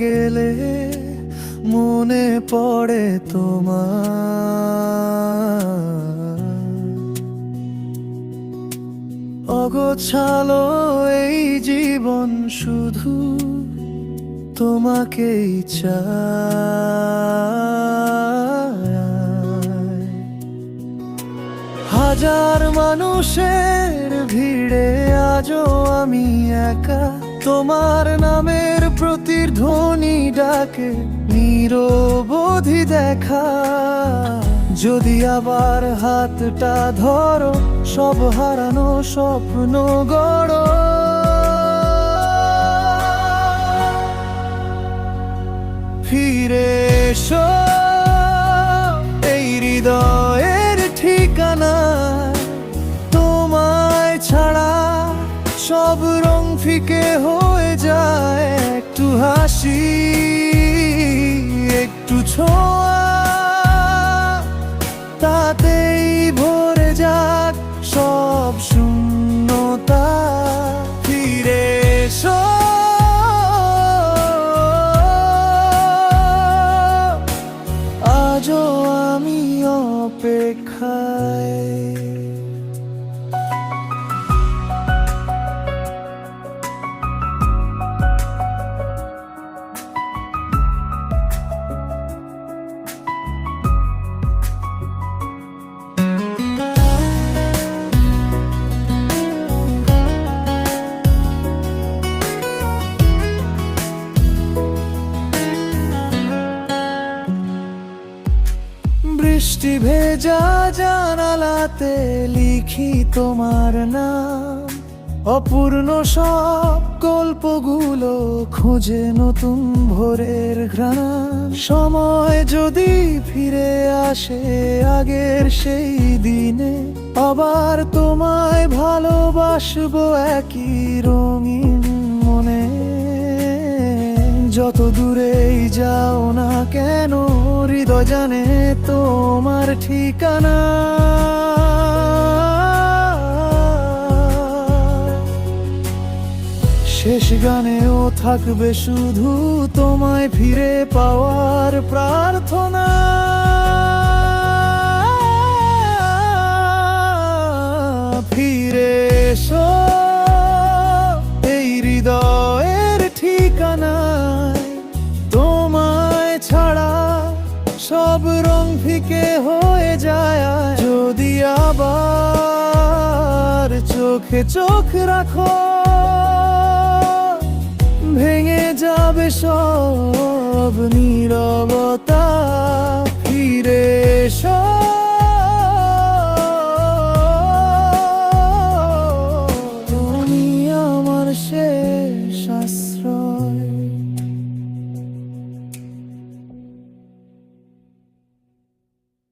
গেলে মনে পড়ে তোমার। অগোছালো এই জীবন শুধু তোমাকেই চায়। হাজার মানুষের ভিড়ে আজও আমি একা, তোমার নামের প্রতিধ্বনি ডাকে নিরবধি দেখা। যদি আবার হাতটা ধরো, সব হারানো স্বপ্ন গড়ো। ফিরে এসো এই হৃদয়ের ঠিকানা, তোমায় ছাড়া সব রং ফিকে হয়ে যায়। একটু হাসি, একটু ছোঁয়া, তাতেই ভরে যাক সব শূন্যতা। ফিরে এসো আজও আমি অপেক্ষায়। বৃষ্টি ভেজা জানালাতে লিখি তোমার নাম, অপূর্ণ সব গল্পগুলো খোঁজে নতুন ভোরের ঘ্রাণ। সময় যদি ফিরে আসে আগের সেই দিনে, আবার তোমায় ভালোবাসবো একই রঙিন মনে। যত দূরেই যাও না কেন, হৃদয় জানে তোমার ঠিকানা। শেষ গানেও থাকবে শুধু তোমায় ফিরে পাওয়ার প্রার্থনা। ফিরে এসো এই হৃদয়ের ঠিকানায়, তোমায় ছাড়া সব রং ফিকে হয়ে যায়। যদি আবার চোখে চোখ রাখো, ভেঙে যাবে সব নীরবতা। ফিরে এসো